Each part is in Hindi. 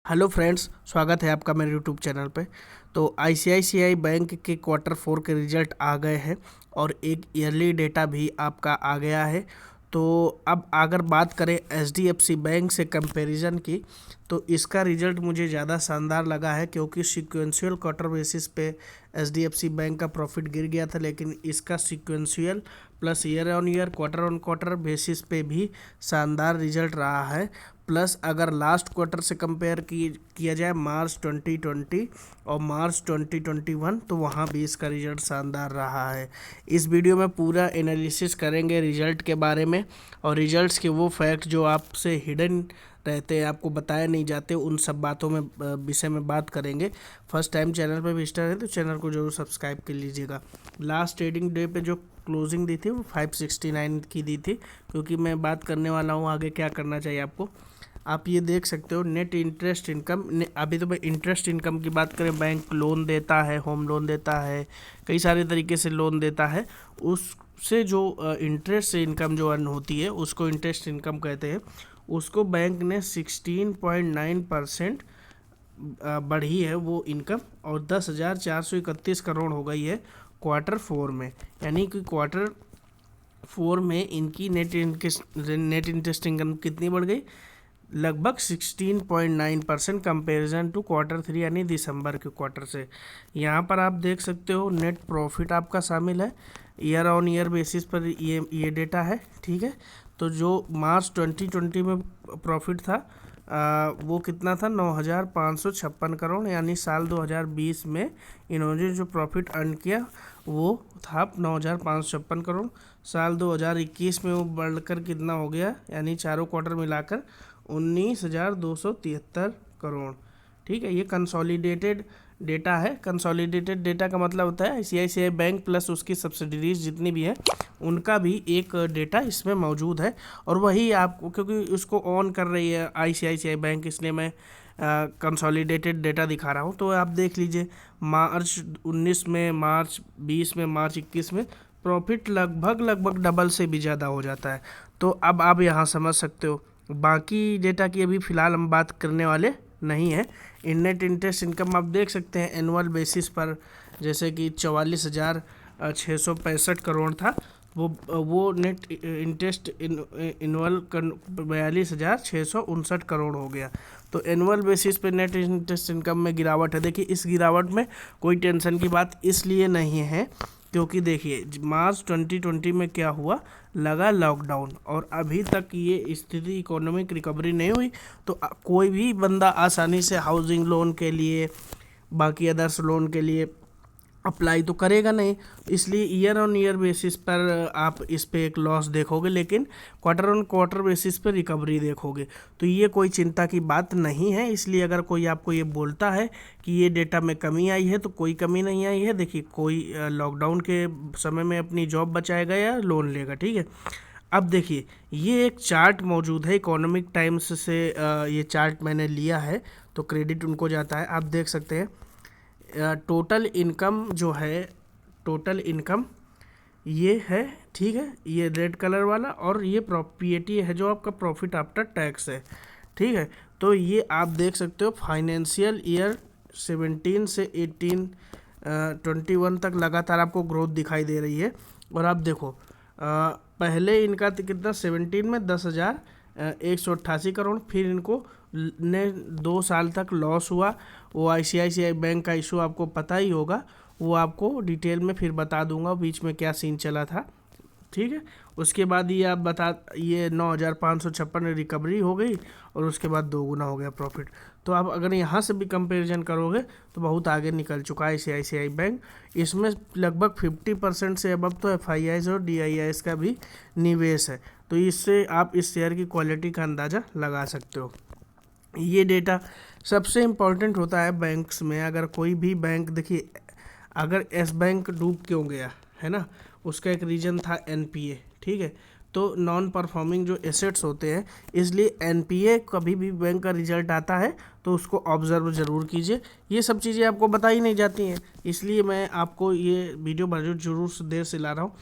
हेलो फ्रेंड्स, स्वागत है आपका मेरे यूट्यूब चैनल पे। तो आईसीआईसीआई बैंक के क्वार्टर 4 के रिजल्ट आ गए हैं और एक ईयरली डेटा भी आपका आ गया है। तो अब अगर बात करें एचडीएफसी बैंक से कंपैरिजन की, तो इसका रिजल्ट मुझे ज़्यादा शानदार लगा है क्योंकि सीक्वेंशियल क्वार्टर बेसिस पे एचडीएफसी बैंक का प्रॉफिट गिर गया था, लेकिन इसका sequential plus year on year quarter on quarter basis पे भी शानदार रिजल्ट रहा है। प्लस अगर लास्ट क्वार्टर से कंपेयर किया जाए मार्च 2020 और मार्च 2021, तो वहाँ भी इसका रिजल्ट शानदार रहा है। इस वीडियो में पूरा एनालिसिस करेंगे रिजल्ट के बारे में और रिजल्ट्स के वो फैक्ट जो आपसे हिडन रहते हैं, आपको बताए नहीं जाते, उन सब बातों में विषय में बात करेंगे। फर्स्ट टाइम चैनल पर विजिटर है तो चैनल को जरूर सब्सक्राइब कर लीजिएगा। लास्ट ट्रेडिंग डे पे जो क्लोजिंग दी थी वो 569 की दी थी, क्योंकि मैं बात करने वाला हूँ आगे क्या करना चाहिए आपको। आप ये देख सकते हो नेट इंटरेस्ट इनकम। अभी तो मैं इंटरेस्ट इनकम की बात करें, बैंक लोन देता है, होम लोन देता है, कई सारे तरीके से लोन देता है। उससे जो इंटरेस्ट से इनकम जो अर्न होती है उसको इंटरेस्ट इनकम कहते हैं। उसको बैंक ने 16.9% बढ़ी है वो इनकम, और 10,431 करोड़ हो गई है क्वार्टर 4 में। यानी कि क्वार्टर 4 में इनकी नेट इंटरेस्ट इनकम कितनी बढ़ गई? लगभग 16.9% कंपेरिजन टू क्वार्टर 3 यानी दिसंबर के क्वार्टर से। यहाँ पर आप देख सकते हो नेट प्रॉफिट आपका शामिल है, ईयर ऑन ईयर बेसिस पर ये डेटा है, ठीक है। तो जो मार्च 2020 में प्रॉफिट था वो कितना था? 9,556 करोड़, यानी साल 2020 में इन्होंने जो प्रॉफिट अर्न किया वो था 9,556 करोड़। साल 2021 में वो बढ़कर कितना हो गया, यानी चारों क्वार्टर मिलाकर 19,273 करोड़। ठीक है, ये कंसोलिडेटेड डेटा है। कंसोलिडेटेड डेटा का मतलब होता है आईसीआईसीआई बैंक प्लस उसकी सब्सिडरीज जितनी भी है उनका भी एक डेटा इसमें मौजूद है। और वही आपको, क्योंकि उसको ऑन कर रही है आईसीआईसीआई बैंक, इसलिए मैं कंसोलिडेटेड डेटा दिखा रहा हूँ। तो आप देख लीजिए मार्च 19 में, मार्च 20 में, मार्च 21 में प्रॉफिट लगभग डबल से भी ज़्यादा हो जाता है। तो अब आप यहाँ समझ सकते हो। बाकी डेटा की अभी फ़िलहाल हम बात करने वाले नहीं है। नेट इंटरेस्ट इनकम आप देख सकते हैं एनुअल बेसिस पर, जैसे कि 44,665 करोड़ था, वो नेट इंटरेस्ट एनुअल 42,659 करोड़ हो गया। तो एनुअल बेसिस पे नेट इंटरेस्ट इनकम में गिरावट है। देखिए, इस गिरावट में कोई टेंशन की बात इसलिए नहीं है क्योंकि देखिए मार्च 2020 में क्या हुआ, लगा लॉकडाउन, और अभी तक ये स्थिति इकोनॉमिक रिकवरी नहीं हुई। तो कोई भी बंदा आसानी से हाउसिंग लोन के लिए, बाकी अदर्स लोन के लिए अप्लाई तो करेगा नहीं। इसलिए ईयर ऑन ईयर बेसिस पर आप इस पे एक लॉस देखोगे, लेकिन क्वार्टर ऑन क्वार्टर बेसिस पे रिकवरी देखोगे। तो ये कोई चिंता की बात नहीं है। इसलिए अगर कोई आपको ये बोलता है कि ये डेटा में कमी आई है, तो कोई कमी नहीं आई है। देखिए, कोई लॉकडाउन के समय में अपनी जॉब बचाएगा या लोन लेगा, ठीक है। अब देखिए, ये एक चार्ट मौजूद है इकोनॉमिक टाइम्स से, ये चार्ट मैंने लिया है तो क्रेडिट उनको जाता है। आप देख सकते हैं टोटल इनकम जो है, टोटल इनकम ये है, ठीक है, ये रेड कलर वाला, और ये पीएटी है जो आपका प्रॉफिट आफ्टर टैक्स है, ठीक है। तो ये आप देख सकते हो फाइनेंशियल ईयर 17 से 18 21 तक लगातार आपको ग्रोथ दिखाई दे रही है। और आप देखो पहले इनका कितना 17 में 10,188 करोड़, फिर इनको ने 2 साल तक लॉस हुआ। वो आईसीआईसीआई बैंक का इशू आपको पता ही होगा, वो आपको डिटेल में फिर बता दूंगा बीच में क्या सीन चला था, ठीक है। उसके बाद ये 9,556 रिकवरी हो गई और उसके बाद 2 गुना हो गया प्रॉफिट। तो आप अगर यहाँ से भी कंपैरिजन करोगे तो बहुत आगे निकल चुका है आईसीआईसीआई बैंक। इसमें लगभग 50% से अब तो एफआईआईज और डीआईआईज का भी निवेश है। तो इससे आप इस शेयर की क्वालिटी का अंदाज़ा लगा सकते हो। ये डेटा सबसे इम्पॉर्टेंट होता है बैंक्स में। अगर कोई भी बैंक, देखिए अगर एस बैंक डूब क्यों गया है ना, उसका एक रीज़न था एनपीए, ठीक है। तो नॉन परफॉर्मिंग जो एसेट्स होते हैं, इसलिए एनपीए कभी भी बैंक का रिजल्ट आता है तो उसको ऑब्जर्व ज़रूर कीजिए। ये सब चीज़ें आपको बताई नहीं जाती हैं, इसलिए मैं आपको ये वीडियो जरूर से देर से ला रहा हूँ।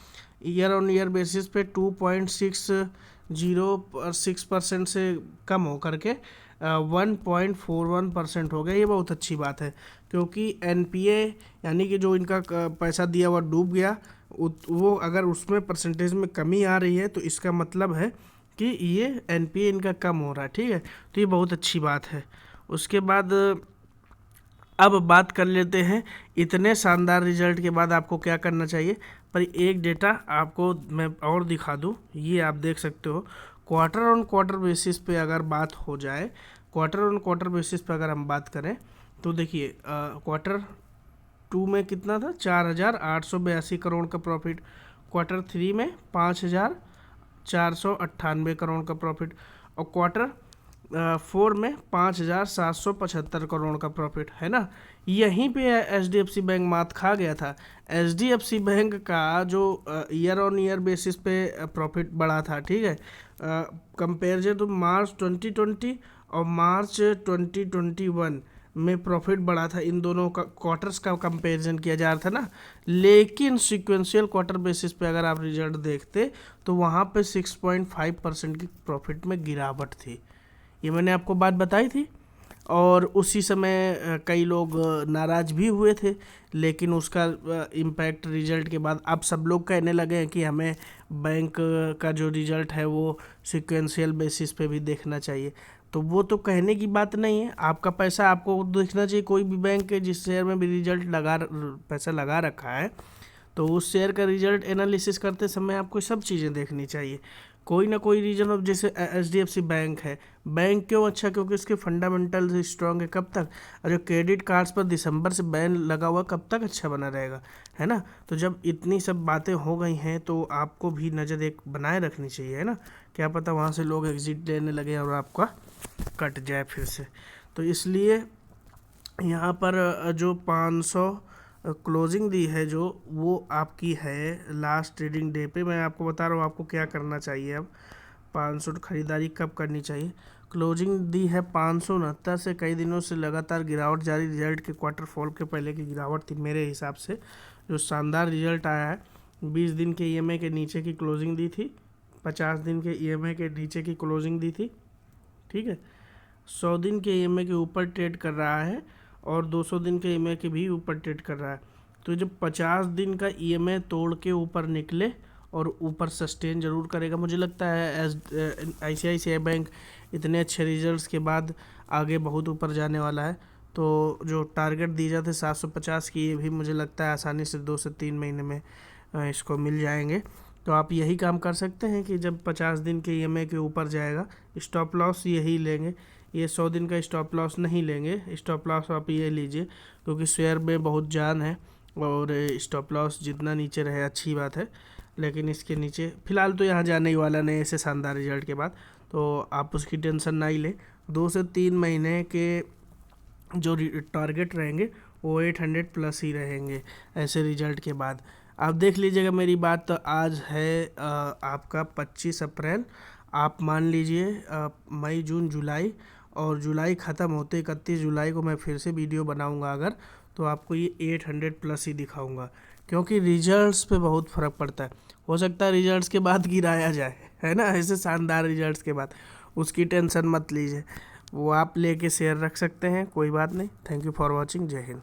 ईयर ऑन ईयर बेसिस पे 2.60 6% से कम हो करके 1.41% हो गया। ये बहुत अच्छी बात है, क्योंकि एनपीए यानी कि जो इनका पैसा दिया हुआ डूब गया, वो अगर उसमें परसेंटेज में कमी आ रही है तो इसका मतलब है कि ये एनपीए इनका कम हो रहा है। ठीक है, तो ये बहुत अच्छी बात है। उसके बाद अब बात कर लेते हैं इतने शानदार रिजल्ट के बाद आपको क्या करना चाहिए। पर एक डेटा आपको मैं और दिखा दूं, ये आप देख सकते हो। क्वार्टर ऑन क्वार्टर बेसिस पे अगर बात हो जाए, क्वार्टर ऑन क्वार्टर बेसिस पे अगर हम बात करें तो देखिए क्वार्टर 2 में कितना था, 4,882 करोड़ का प्रॉफिट। क्वार्टर 3 में 5,498 करोड़ का प्रॉफिट, और क्वार्टर 4 में 5,775 करोड़ का प्रॉफिट, है ना। यहीं पे एचडीएफसी बैंक मात खा गया था। एचडीएफसी बैंक का जो ईयर ऑन ईयर बेसिस पे प्रॉफिट बढ़ा था, ठीक है, कंपेरिजन टू मार्च 2020 और मार्च 2021 में प्रॉफिट बढ़ा था। इन दोनों का क्वार्टर्स का कंपैरिजन किया जा रहा था ना, लेकिन सीक्वेंशियल क्वार्टर बेसिस पे अगर आप रिजल्ट देखते तो वहाँ पे 6.5% की प्रॉफिट में गिरावट थी। ये मैंने आपको बात बताई थी, और उसी समय कई लोग नाराज़ भी हुए थे, लेकिन उसका इम्पैक्ट रिजल्ट के बाद अब सब लोग कहने लगे हैं कि हमें बैंक का जो रिजल्ट है वो सीक्वेंशियल बेसिस पे भी देखना चाहिए। तो वो तो कहने की बात नहीं है, आपका पैसा आपको देखना चाहिए। कोई भी बैंक के जिस शेयर में भी रिजल्ट पैसा लगा रखा है, तो उस शेयर का रिजल्ट एनालिसिस करते समय आपको सब चीज़ें देखनी चाहिए। कोई ना कोई रीजन, अब जैसे एचडीएफसी बैंक है, बैंक क्यों अच्छा, क्योंकि इसके फंडामेंटल स्ट्रांग है। कब तक, और जो क्रेडिट कार्ड्स पर दिसंबर से बैन लगा हुआ, कब तक अच्छा बना रहेगा, है ना। तो जब इतनी सब बातें हो गई हैं तो आपको भी नज़र एक बनाए रखनी चाहिए, है ना। क्या पता वहाँ से लोग एग्जिट लेने लगे और आपका कट जाए फिर से। तो इसलिए यहाँ पर जो 500 क्लोजिंग दी है जो, वो आपकी है लास्ट ट्रेडिंग डे पे। मैं आपको बता रहा हूँ आपको क्या करना चाहिए। अब 500 खरीदारी कब करनी चाहिए। क्लोजिंग दी है 569 से, कई दिनों से लगातार गिरावट जारी। रिजल्ट के क्वार्टर फॉल के पहले की गिरावट थी मेरे हिसाब से। जो शानदार रिजल्ट आया है, 20 दिन के ईएमए के नीचे की क्लोजिंग दी थी, 50 दिन के ईएमए के नीचे की क्लोजिंग दी थी, ठीक है। 100 दिन के ईएमए के ऊपर ट्रेड कर रहा है, और 200 दिन के ईएमए के भी ऊपर ट्रेड कर रहा है। तो जब 50 दिन का ईएमए तोड़ के ऊपर निकले और ऊपर सस्टेन जरूर करेगा, मुझे लगता है आईसीआईसीआई बैंक इतने अच्छे रिजल्ट्स के बाद आगे बहुत ऊपर जाने वाला है। तो जो टारगेट दी जाते 750 की, ये भी मुझे लगता है आसानी से 2 से 3 महीने में इसको मिल जाएंगे। तो आप यही काम कर सकते हैं कि जब 50 दिन के ईएमए के ऊपर जाएगा, स्टॉप लॉस यही लेंगे। ये 100 दिन का स्टॉप लॉस नहीं लेंगे, स्टॉप लॉस आप ये लीजिए, क्योंकि शेयर में बहुत जान है, और स्टॉप लॉस जितना नीचे रहे अच्छी बात है। लेकिन इसके नीचे फ़िलहाल तो यहाँ जाने ही वाला नहीं ऐसे शानदार रिजल्ट के बाद, तो आप उसकी टेंशन ना ही लें। 2 से 3 महीने के जो टारगेट रहेंगे वो 800 प्लस ही रहेंगे ऐसे रिजल्ट के बाद। आप देख लीजिएगा मेरी बात। तो आज है आपका 25 अप्रैल, आप मान लीजिए मई जून जुलाई, और जुलाई ख़त्म होते 31 जुलाई को मैं फिर से वीडियो बनाऊंगा अगर, तो आपको ये 800 प्लस ही दिखाऊंगा, क्योंकि रिजल्ट्स पे बहुत फ़र्क पड़ता है। हो सकता है रिजल्ट्स के बाद गिराया जाए, है ना, ऐसे शानदार रिजल्ट्स के बाद, उसकी टेंशन मत लीजिए, वो आप लेके शेयर रख सकते हैं, कोई बात नहीं। थैंक यू फॉर वॉचिंग, जय हिंद।